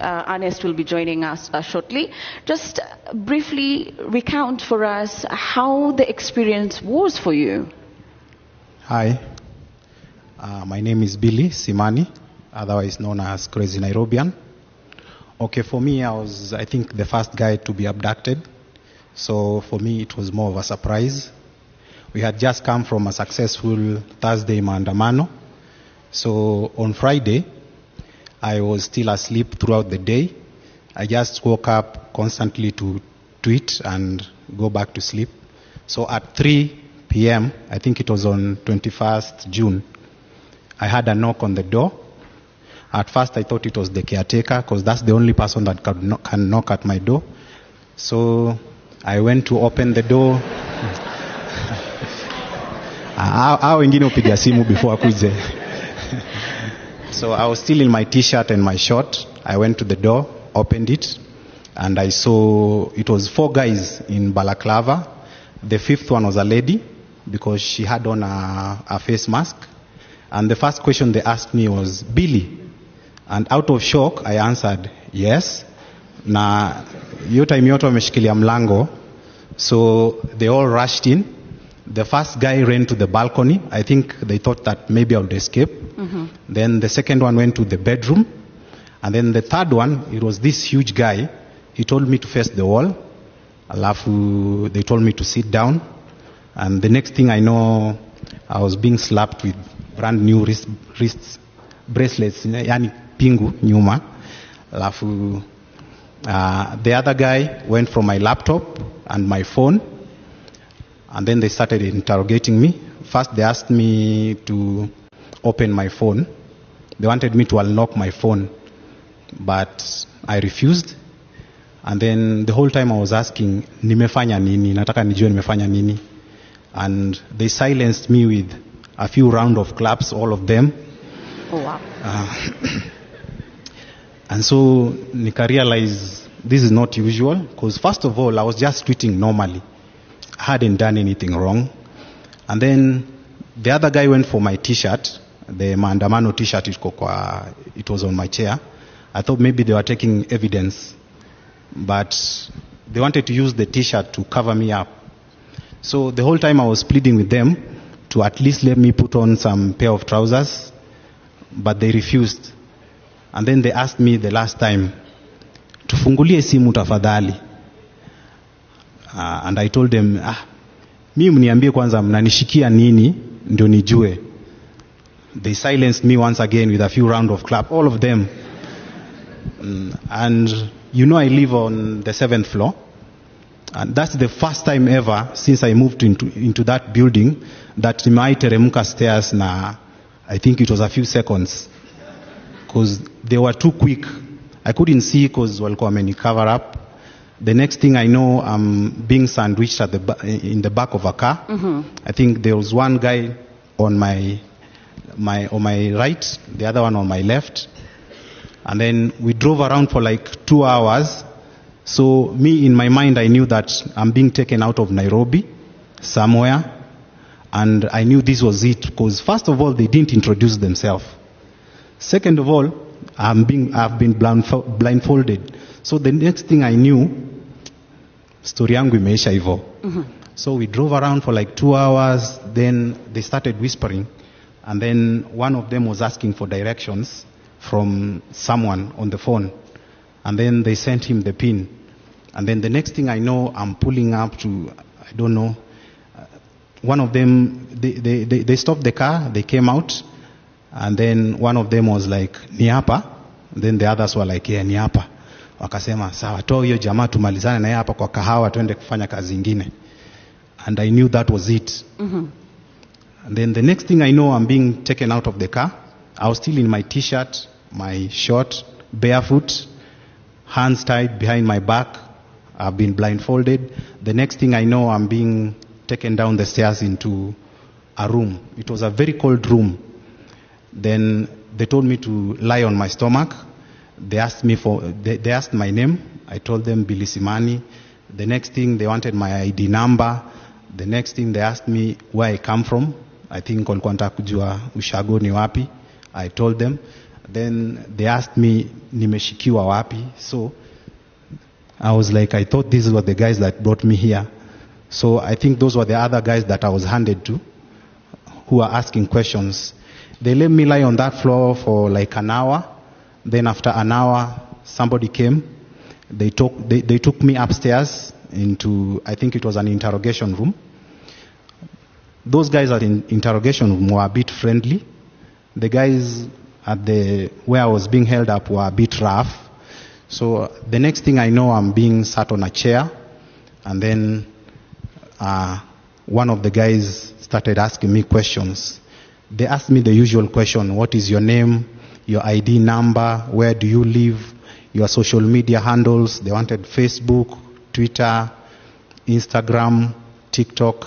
Ernest will be joining us shortly. Just briefly recount for us how the experience was for you. Hi, my name is Billy Simani, otherwise known as Crazy Nairobian. Okay, for me, I think, the first guy to be abducted. So for me, it was more of a surprise. We had just come from a successful Thursday maandamano. So on Friday, I was still asleep throughout the day. I just woke up constantly to tweet and go back to sleep. So at 3 p.m., I think it was on 21st June, I had a knock on the door. At first, I thought it was the caretaker because that's the only person that can knock at my door. So I went to open the door. Wengine upiga simu before akuje. So I was still in my t-shirt and my short. I went to the door, opened it, and I saw it was 4 guys in balaclava. The 5th one was a lady because she had on a face mask. And the first question they asked me was, Billy? And out of shock, I answered, yes. Na hiyo time yote wameshikilia mlango. So they all rushed in. The first guy ran to the balcony. I think they thought that maybe I would escape. Mm-hmm. Then the second one went to the bedroom. And then the third one, it was this huge guy. He told me to face the wall. Alafu, they told me to sit down. And the next thing I know, I was being slapped with brand new wrist bracelets, yani pingu nyuma. Alafu, the other guy went from my laptop and my phone, and then they started interrogating me. First, they asked me to open my phone. They wanted me to unlock my phone, but I refused. And then the whole time I was asking, nimefanya nini? Nataka nijue nimefanya nini? And they silenced me with a few rounds of claps, all of them. Oh, wow. And so nika realize this is not usual, because first of all, I was just tweeting normally. I hadn't done anything wrong. And then the other guy went for my t-shirt, the maandamano t-shirt, it was on my chair. I thought maybe they were taking evidence, but they wanted to use the t-shirt to cover me up. So the whole time I was pleading with them to at least let me put on some pair of trousers, but they refused. And then they asked me the last time, tufungulie simu tafadhali. And I told them, mimi mniambie kwanza mnanishikia nini ndio nijue. They silenced me once again with a few rounds of clap, all of them. And you know, I live on the 7th floor. And that's the first time ever since I moved into that building that nimeiteremka stairs na I think it was a few seconds, because they were too quick. I couldn't see because walikuwa wameni cover up. The next thing I know, I'm being sandwiched in the back of a car. Mm-hmm. I think there was one guy on my right, the other one on my left. And then we drove around for like 2 hours. So me, in my mind, I knew that I'm being taken out of Nairobi somewhere. And I knew this was it, because first of all, they didn't introduce themselves. Second of all, I've been blindfolded. So the next thing I knew, story yangu imeisha hivyo. So we drove around for like 2 hours. Then they started whispering. And then one of them was asking for directions from someone on the phone. And then they sent him the pin. And then the next thing I know, I'm pulling up to, I don't know, one of them, they stopped the car, they came out, and then one of them was like, ni hapa? Then the others were like, yeah, ni hapa. Wakasema, sawa, toa hiyo jamaa tumalizane na yeye hapa kwa kahawa tuende kufanya kazi ingine. And I knew that was it. Mm-hmm. And then the next thing I know, I'm being taken out of the car. I was still in my t-shirt, my short, barefoot, hands tied behind my back. I've been blindfolded. The next thing I know, I'm being taken down the stairs into a room. It was a very cold room. Then they told me to lie on my stomach. They asked they asked my name. I told them Billy Simani. The next thing, they wanted my ID number. The next thing, they asked me where I come from. I think walikuwa wanataka kujua ushago ni wapi. I told them. Then they asked me, nimeshikiwa wapi? So I was like, I thought these were the guys that brought me here. So I think those were the other guys that I was handed to, who were asking questions. They let me lie on that floor for like an hour. Then after an hour, somebody came. They took me upstairs into, I think it was an interrogation room. Those guys at the interrogation room were a bit friendly. The guys at where I was being held up were a bit rough. So the next thing I know, I'm being sat on a chair, and then one of the guys started asking me questions. They asked me the usual question: what is your name, your ID number, where do you live, your social media handles. They wanted Facebook, Twitter, Instagram, TikTok.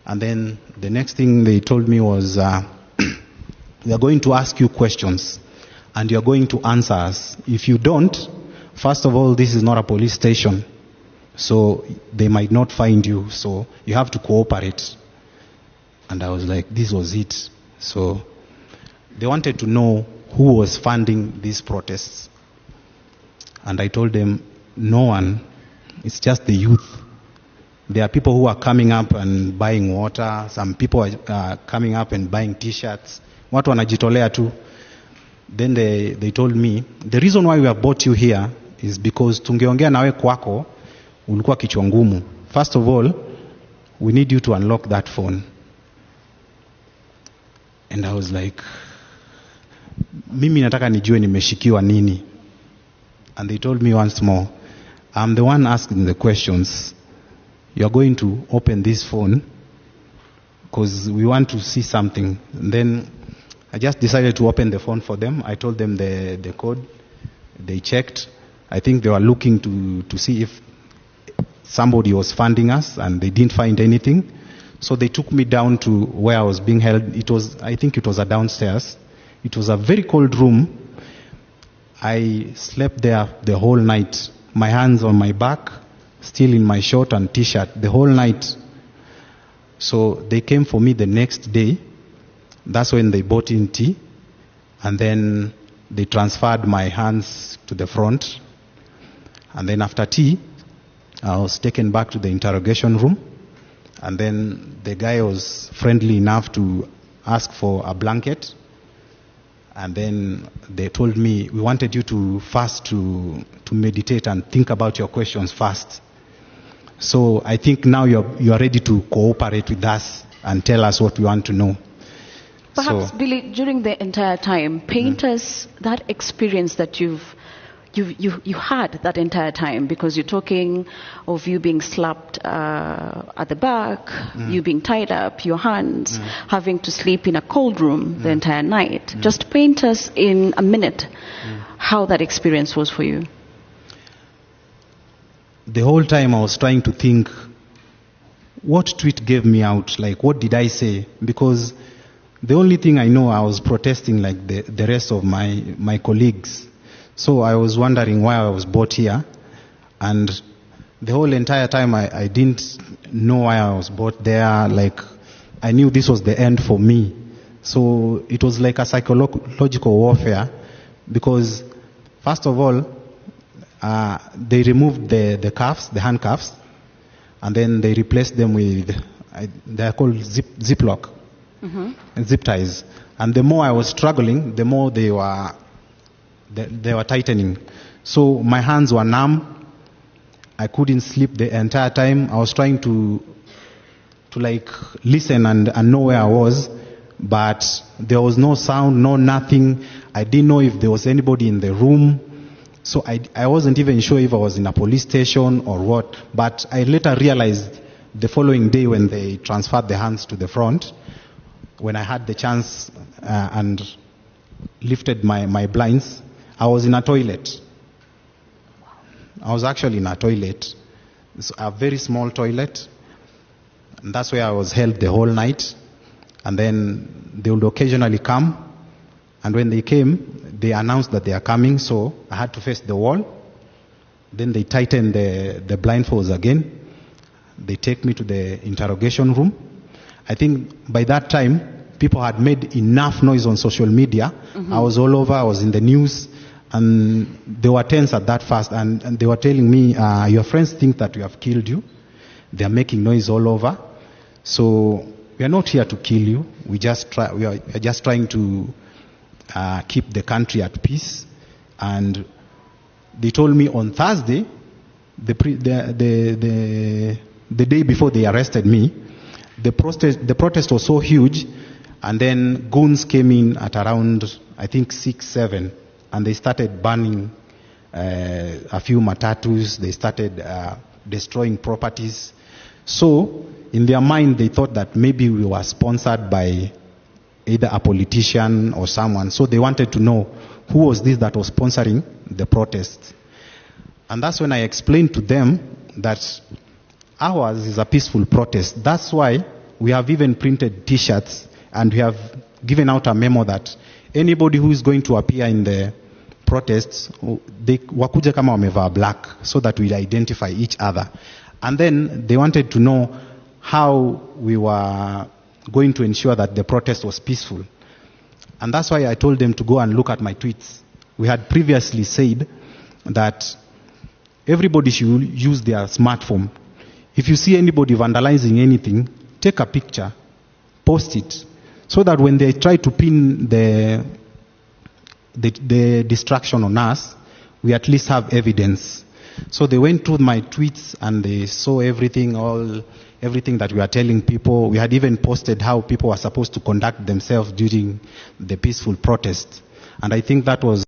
And then the next thing they told me was, we are going to ask you questions and you're going to answer us. If you don't, first of all, this is not a police station, so they might not find you, so you have to cooperate. And I was like, this was it. So they wanted to know who was funding these protests. And I told them, no one, it's just the youth. There are people who are coming up and buying water. Some people are coming up and buying T-shirts. Watu wanajitolea tu. Then they told me, the reason why we have brought you here is because tungeongea nawe kwako, ulikuwa kichwa ngumu. First of all, we need you to unlock that phone. And I was like, mimi nataka nijue nimeshikiwa nini. And they told me once more, I'm the one asking the questions. You're going to open this phone because we want to see something. And then I just decided to open the phone for them. I told them the code. They checked. I think they were looking to see if somebody was funding us, and they didn't find anything. So they took me down to where I was being held. I think it was a downstairs. It was a very cold room. I slept there the whole night. My hands on my back, still in my short and T-shirt, the whole night. So they came for me the next day. That's when they brought in tea. And then they transferred my hands to the front. And then after tea, I was taken back to the interrogation room. And then the guy was friendly enough to ask for a blanket. And then they told me, we wanted you to fast to meditate and think about your questions first. So I think now you are ready to cooperate with us and tell us what we want to know. Perhaps, Billy, during the entire time, paint us that experience that you had that entire time, because you're talking of you being slapped at the back, you being tied up, your hands, having to sleep in a cold room the entire night. Just paint us in a minute how that experience was for you. The whole time I was trying to think, what tweet gave me out? Like, what did I say? Because the only thing I know, I was protesting like the rest of my colleagues. So I was wondering why I was brought here. And the whole entire time I didn't know why I was brought there. Like, I knew this was the end for me. So it was like a psychological warfare. Because first of all, they removed the cuffs, the handcuffs, and then they replaced them with, they're called ziplock, and zip ties. And the more I was struggling, the more they were tightening. So my hands were numb. I couldn't sleep the entire time. I was trying to like listen and know where I was, but there was no sound, no nothing. I didn't know if there was anybody in the room. So I wasn't even sure if I was in a police station or what. But I later realized the following day when they transferred the hands to the front, when I had the chance and lifted my blinds, I was in a toilet. I was actually in a toilet. It's a very small toilet. And that's where I was held the whole night. And then they would occasionally come. And when they came, they announced that they are coming, so I had to face the wall. Then they tightened the blindfolds again. They take me to the interrogation room. I think by that time, people had made enough noise on social media. I was all over, I was in the news, and they were tense at that fast, and they were telling me, your friends think that we have killed you. They are making noise all over. So we are not here to kill you. We are just trying to keep the country at peace. And they told me on Thursday, the day before they arrested me, the protest was so huge, and then goons came in at around, I think, 6, 7, and they started burning a few matatus. They started destroying properties. So in their mind, they thought that maybe we were sponsored by either a politician or someone. So they wanted to know who was this that was sponsoring the protest. And that's when I explained to them that ours is a peaceful protest. That's why we have even printed T-shirts, and we have given out a memo that anybody who is going to appear in the protests, they wakuje kama wamevaa black, so that we identify each other. And then they wanted to know how we were going to ensure that the protest was peaceful. And that's why I told them to go and look at my tweets. We had previously said that everybody should use their smartphone. If you see anybody vandalizing anything, take a picture, post it, so that when they try to pin the distraction on us, we at least have evidence. So they went through my tweets and they saw everything that we are telling people. We had even posted how people were supposed to conduct themselves during the peaceful protest. And I think that was